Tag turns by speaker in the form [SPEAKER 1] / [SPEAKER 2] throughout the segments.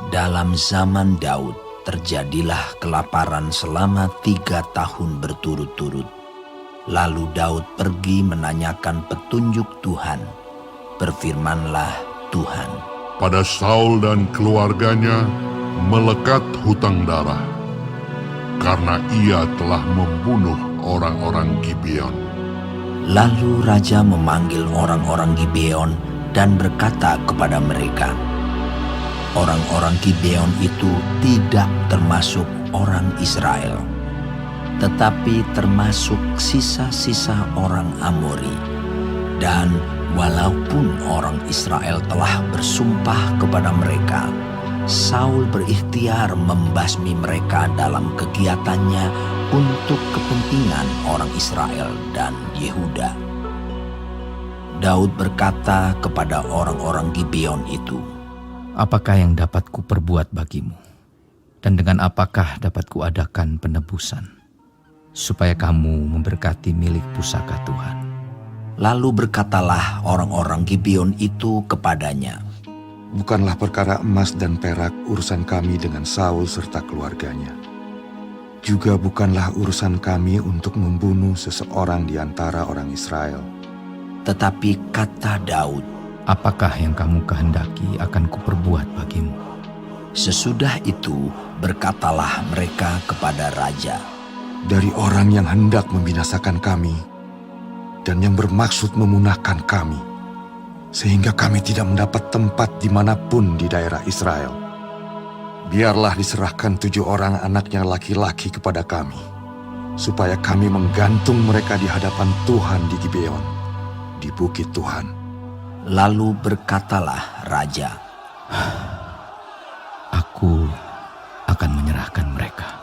[SPEAKER 1] Dalam zaman Daud terjadilah kelaparan selama 3 tahun berturut-turut. Lalu Daud pergi menanyakan petunjuk Tuhan. Berfirmanlah Tuhan,
[SPEAKER 2] Pada Saul dan keluarganya melekat hutang darah, karena ia telah membunuh orang-orang Gibeon.
[SPEAKER 1] Lalu raja memanggil orang-orang Gibeon dan berkata kepada mereka, orang-orang Gibeon itu tidak termasuk orang Israel, tetapi termasuk sisa-sisa orang Amori. Dan walaupun orang Israel telah bersumpah kepada mereka, Saul berikhtiar membasmi mereka dalam kegiatannya untuk kepentingan orang Israel dan Yehuda. Daud berkata kepada orang-orang Gibeon itu,
[SPEAKER 3] Apakah yang dapat kuperbuat bagimu? Dan dengan apakah dapat kuadakan penebusan, supaya kamu memberkati milik pusaka Tuhan?
[SPEAKER 1] Lalu berkatalah orang-orang Gibeon itu kepadanya,
[SPEAKER 4] Bukanlah perkara emas dan perak urusan kami dengan Saul serta keluarganya. Juga bukanlah urusan kami untuk membunuh seseorang di antara orang Israel.
[SPEAKER 1] tetapi kata Daud,
[SPEAKER 3] Apakah yang kamu kehendaki akan kuperbuat bagimu?
[SPEAKER 1] sesudah itu berkatalah mereka kepada raja,
[SPEAKER 4] Dari orang yang hendak membinasakan kami dan yang bermaksud memunahkan kami, sehingga kami tidak mendapat tempat dimanapun di daerah Israel. Biarlah diserahkan 7 orang anaknya laki-laki kepada kami, supaya kami menggantung mereka di hadapan Tuhan di Gibeon, di bukit Tuhan.
[SPEAKER 1] Lalu berkatalah raja,
[SPEAKER 3] Aku akan menyerahkan mereka.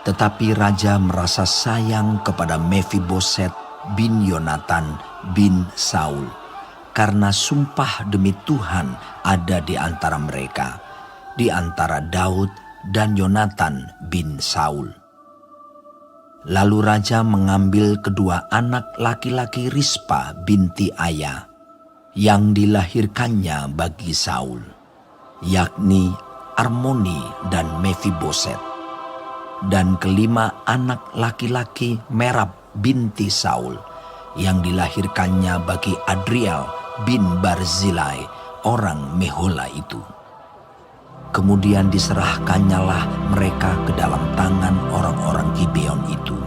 [SPEAKER 1] tetapi raja merasa sayang kepada Mefiboset bin Yonatan bin Saul, karena sumpah demi Tuhan ada di antara mereka, di antara Daud dan Yonatan bin Saul. Lalu raja mengambil kedua anak laki-laki Rispa binti Aya, yang dilahirkannya bagi Saul, yakni Armoni dan Mefiboset, dan kelima anak laki-laki Merab binti Saul, yang dilahirkannya bagi Adriel bin Barzilai, orang Mehola itu. Kemudian diserahkannyalah mereka ke dalam tangan orang-orang Gibeon itu.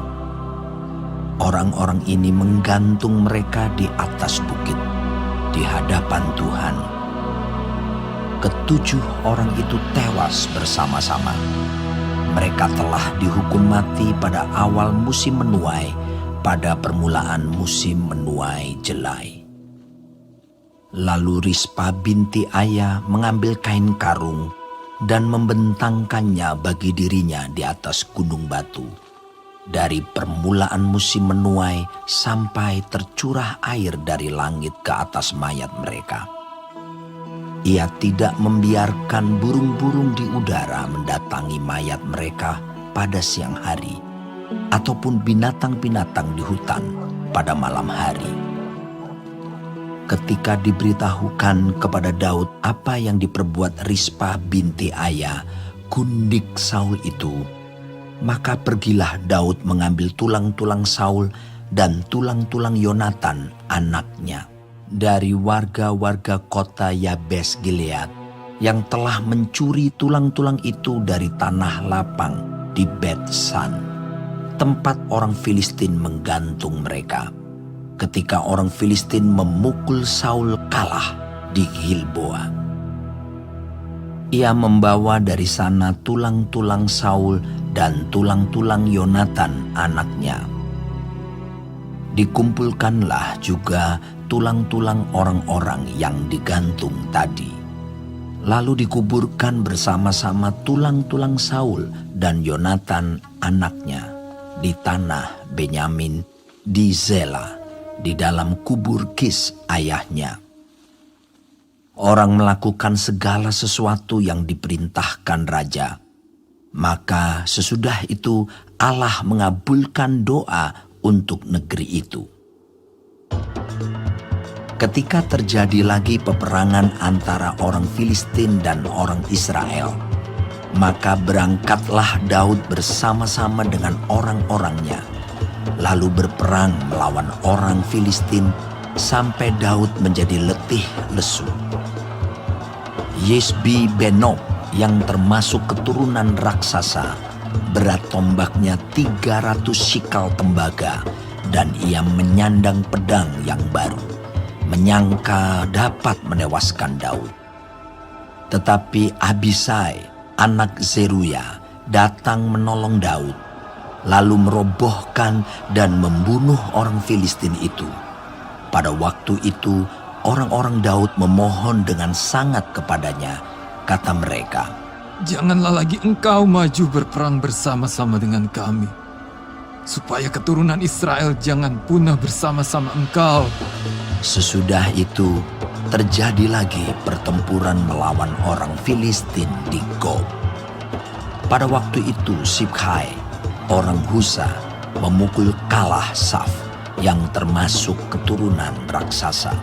[SPEAKER 1] Orang-orang ini menggantung mereka di atas bukit, di hadapan Tuhan. Ketujuh orang itu tewas bersama-sama. Mereka telah dihukum mati pada awal musim menuai, pada permulaan musim menuai jelai. Lalu Rispa binti Aya mengambil kain karung dan membentangkannya bagi dirinya di atas gunung batu, dari permulaan musim menuai sampai tercurah air dari langit ke atas mayat mereka. Ia tidak membiarkan burung-burung di udara mendatangi mayat mereka pada siang hari, ataupun binatang-binatang di hutan pada malam hari. Ketika diberitahukan kepada Daud apa yang diperbuat Rispa binti Aya, gundik Saul itu, maka pergilah Daud mengambil tulang-tulang Saul dan tulang-tulang Yonatan anaknya dari warga-warga kota Yabes Gilead yang telah mencuri tulang-tulang itu dari tanah lapang di Bet-San, tempat orang Filistin menggantung mereka, ketika orang Filistin memukul Saul kalah di Gilboa. Ia membawa dari sana tulang-tulang Saul dan tulang-tulang Yonatan anaknya. Dikumpulkanlah juga tulang-tulang orang-orang yang digantung tadi. Lalu dikuburkan bersama-sama tulang-tulang Saul dan Yonatan anaknya di tanah Benyamin di Zela, di dalam kubur Kis ayahnya. Orang melakukan segala sesuatu yang diperintahkan raja. Maka sesudah itu Allah mengabulkan doa untuk negeri itu. Ketika terjadi lagi peperangan antara orang Filistin dan orang Israel, maka berangkatlah Daud bersama-sama dengan orang-orangnya, lalu berperang melawan orang Filistin sampai Daud menjadi letih lesu. Yesbi Benob yang termasuk keturunan raksasa, berat tombaknya 300 sikal tembaga, dan ia menyandang pedang yang baru, menyangka dapat menewaskan Daud. Tetapi Abisai, anak Zeruya, datang menolong Daud, lalu merobohkan dan membunuh orang Filistin itu. Pada waktu itu, orang-orang Daud memohon dengan sangat kepadanya. Kata mereka,
[SPEAKER 5] "Janganlah lagi engkau maju berperang bersama-sama dengan kami, supaya keturunan Israel jangan punah bersama-sama engkau."
[SPEAKER 1] Sesudah itu, terjadi lagi pertempuran melawan orang Filistin di Gob. Pada waktu itu Sibhai, orang Husa, memukul kalah Saf, yang termasuk keturunan raksasa.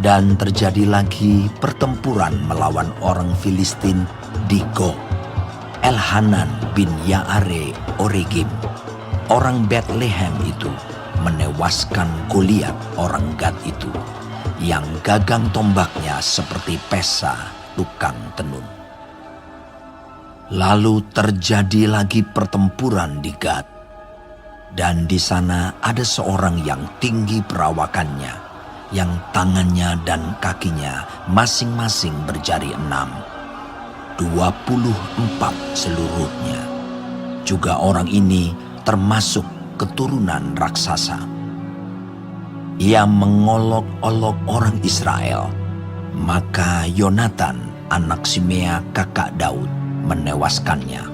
[SPEAKER 1] Dan terjadi lagi pertempuran melawan orang Filistin di Gob. Elhanan bin Yaare Oregim, orang Bethlehem itu, menewaskan Goliat orang Gad itu, yang gagang tombaknya seperti pesa tukang tenun. Lalu terjadi lagi pertempuran di Gad, dan di sana ada seorang yang tinggi perawakannya, yang tangannya dan kakinya masing-masing berjari 6, 24 seluruhnya. Juga orang ini termasuk keturunan raksasa. Ia mengolok-olok orang Israel, maka Yonatan, anak Simea kakak Daud, menewaskannya.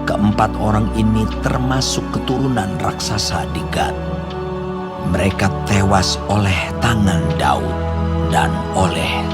[SPEAKER 1] Keempat orang ini termasuk keturunan raksasa di Gad. Mereka tewas oleh tangan Daud dan oleh